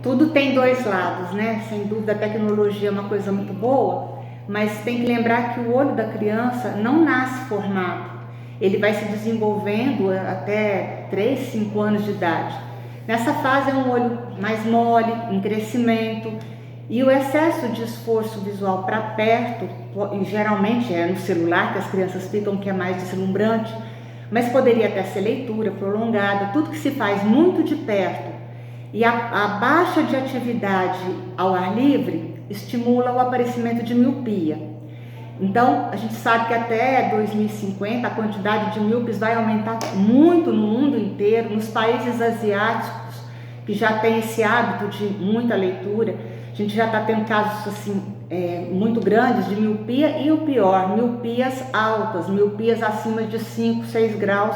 tudo tem dois lados, né? Sem dúvida a tecnologia é uma coisa muito boa, mas tem que lembrar que o olho da criança não nasce formado. Ele vai se desenvolvendo até 3, 5 anos de idade. Nessa fase é um olho mais mole, em crescimento, e o excesso de esforço visual para perto, e geralmente é no celular que as crianças ficam, que é mais deslumbrante, mas poderia até ser leitura prolongada, tudo que se faz muito de perto. E a baixa de atividade ao ar livre estimula o aparecimento de miopia. Então, a gente sabe que até 2050 a quantidade de míopes vai aumentar muito no mundo inteiro, nos países asiáticos, que já tem esse hábito de muita leitura. A gente já está tendo casos assim, muito grandes de miopia e o pior, miopias altas, miopias acima de 5, 6 graus.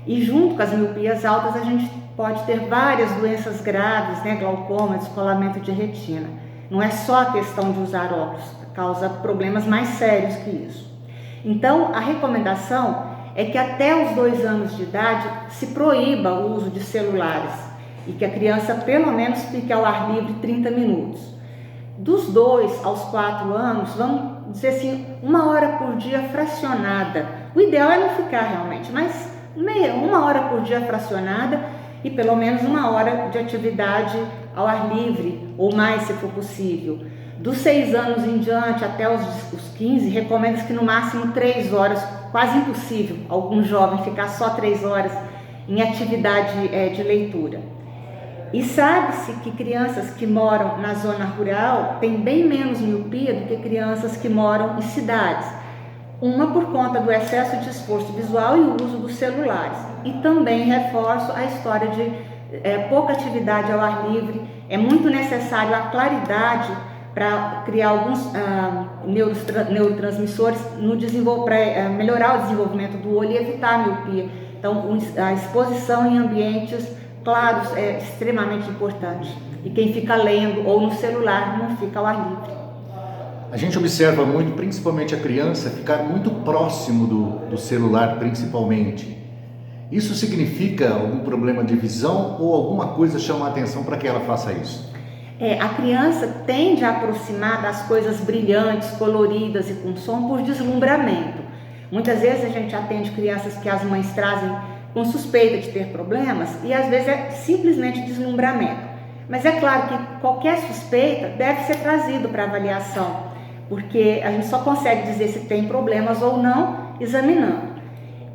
E junto com as miopias altas a gente pode ter várias doenças graves, né? Glaucoma, descolamento de retina. Não é só a questão de usar óculos, causa problemas mais sérios que isso. Então, a recomendação é que até os 2 anos de idade se proíba o uso de celulares e que a criança pelo menos fique ao ar livre 30 minutos. Dos 2 aos 4 anos, vamos dizer assim, 1 hora por dia fracionada. O ideal é não ficar realmente, mas 1 hora por dia fracionada e pelo menos 1 hora de atividade ao ar livre, ou mais se for possível. Dos 6 anos em diante até os 15, recomenda-se que no máximo 3 horas, quase impossível algum jovem ficar só 3 horas em atividade de leitura. E sabe-se que crianças que moram na zona rural têm bem menos miopia do que crianças que moram em cidades. Uma por conta do excesso de esforço visual e o uso dos celulares. E também reforço a história de pouca atividade ao ar livre. É muito necessário a claridade para criar alguns neurotransmissores para melhorar o desenvolvimento do olho e evitar a miopia. Então, a exposição em ambientes claros é extremamente importante. E quem fica lendo ou no celular não fica ao ar livre. A gente observa muito, principalmente a criança, ficar muito próximo do celular, principalmente. Isso significa algum problema de visão ou alguma coisa chama a atenção para que ela faça isso? A criança tende a aproximar das coisas brilhantes, coloridas e com som por deslumbramento. Muitas vezes a gente atende crianças que as mães trazem com suspeita de ter problemas e às vezes é simplesmente deslumbramento. Mas é claro que qualquer suspeita deve ser trazido para avaliação, porque a gente só consegue dizer se tem problemas ou não examinando.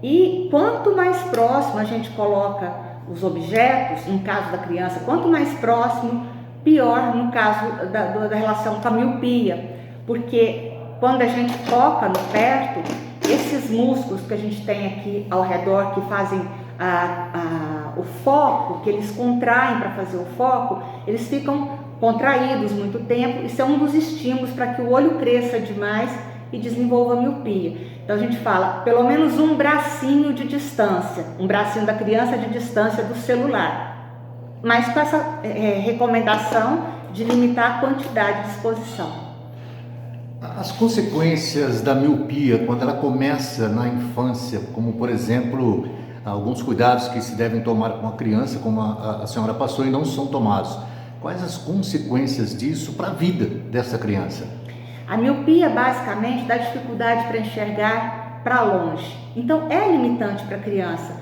E quanto mais próximo a gente coloca os objetos, no caso da criança, quanto mais próximo, pior no caso da relação com a miopia, porque quando a gente toca no perto, esses músculos que a gente tem aqui ao redor, que fazem o foco, que eles contraem para fazer o foco, eles ficam contraídos muito tempo. Isso é um dos estímulos para que o olho cresça demais e desenvolva a miopia. Então a gente fala pelo menos um bracinho de distância, um bracinho da criança de distância do celular, mas com essa recomendação de limitar a quantidade de exposição. As consequências da miopia, quando ela começa na infância, como por exemplo, alguns cuidados que se devem tomar com a criança, como a senhora passou, e não são tomados. Quais as consequências disso para a vida dessa criança? A miopia basicamente dá dificuldade para enxergar para longe. Então é limitante para a criança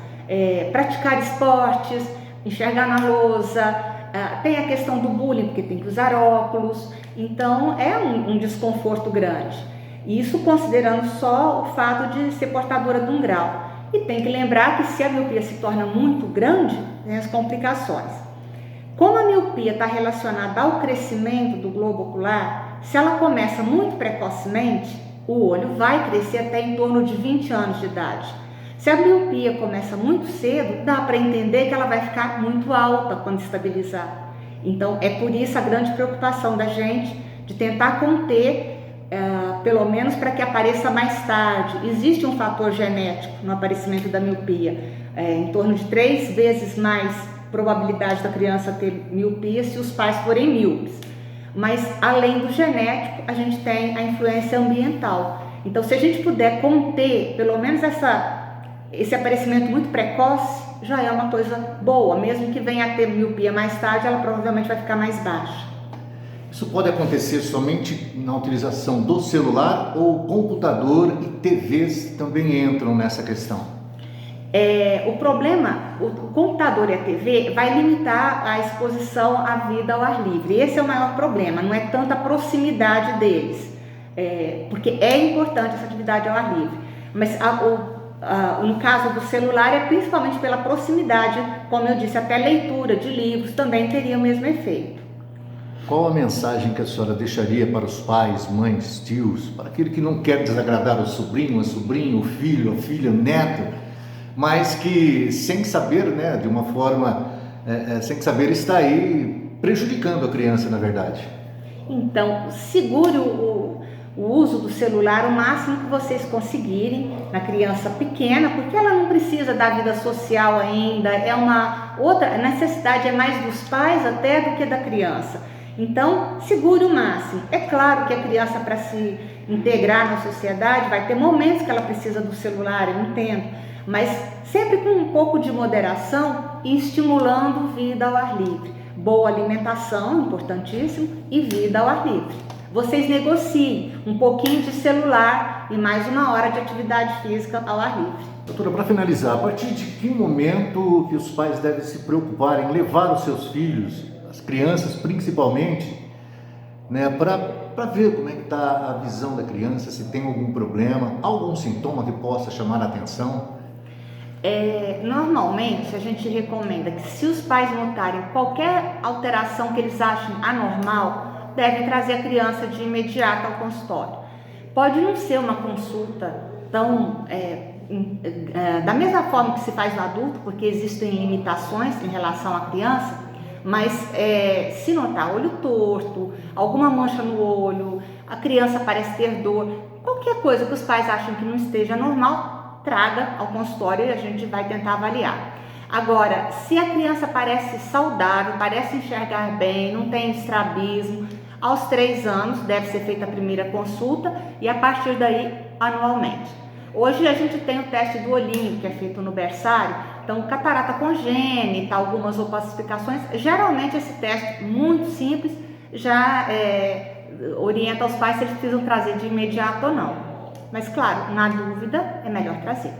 praticar esportes, enxergar na lousa, tem a questão do bullying, porque tem que usar óculos. Então é um desconforto grande. Isso considerando só o fato de ser portadora de um grau. E tem que lembrar que se a miopia se torna muito grande, tem as complicações. Como a miopia está relacionada ao crescimento do globo ocular, se ela começa muito precocemente, o olho vai crescer até em torno de 20 anos de idade. Se a miopia começa muito cedo, dá para entender que ela vai ficar muito alta quando estabilizar. Então é por isso a grande preocupação da gente de tentar conter, pelo menos para que apareça mais tarde. Existe um fator genético no aparecimento da miopia, em torno de 3 vezes mais probabilidade da criança ter miopia se os pais forem míopes. Mas além do genético, a gente tem a influência ambiental. Então se a gente puder conter pelo menos esse aparecimento muito precoce, já é uma coisa boa. Mesmo que venha a ter miopia mais tarde, ela provavelmente vai ficar mais baixa. Isso pode acontecer somente na utilização do celular ou computador e TVs também entram nessa questão? O problema, o computador e a TV vai limitar a exposição à vida ao ar livre. Esse é o maior problema, não é tanta proximidade deles, porque é importante essa atividade ao ar livre. Mas no caso do celular é principalmente pela proximidade, como eu disse, até leitura de livros também teria o mesmo efeito. Qual a mensagem que a senhora deixaria para os pais, mães, tios, para aquele que não quer desagradar o sobrinho, a sobrinha, o filho, a filha, o neto, mas que sem saber, né, de uma forma, sem saber, está aí prejudicando a criança, na verdade? Então, segure o uso do celular o máximo que vocês conseguirem na criança pequena, porque ela não precisa da vida social ainda, é uma outra, a necessidade é mais dos pais até do que da criança. Então, segure o máximo. É claro que a criança, para se integrar na sociedade, vai ter momentos que ela precisa do celular, eu entendo, mas sempre com um pouco de moderação e estimulando vida ao ar livre. Boa alimentação, importantíssimo, e vida ao ar livre. Vocês negociem um pouquinho de celular e mais 1 hora de atividade física ao ar livre. Doutora, para finalizar, a partir de que momento que os pais devem se preocupar em levar os seus filhos, as crianças principalmente, né, para ver como é que está a visão da criança, se tem algum problema, algum sintoma que possa chamar a atenção? Normalmente a gente recomenda que, se os pais notarem qualquer alteração que eles achem anormal, devem trazer a criança de imediato ao consultório. Pode não ser uma consulta tão da mesma forma que se faz no adulto, porque existem limitações em relação à criança, mas se notar olho torto, alguma mancha no olho, a criança parece ter dor, qualquer coisa que os pais acham que não esteja normal, traga ao consultório e a gente vai tentar avaliar. Agora, se a criança parece saudável, parece enxergar bem, não tem estrabismo, aos 3 anos deve ser feita a primeira consulta e a partir daí anualmente. Hoje a gente tem o teste do olhinho, que é feito no berçário, então catarata congênita, algumas opacificações. Geralmente esse teste muito simples já orienta os pais se eles precisam trazer de imediato ou não. Mas claro, na dúvida é melhor trazer.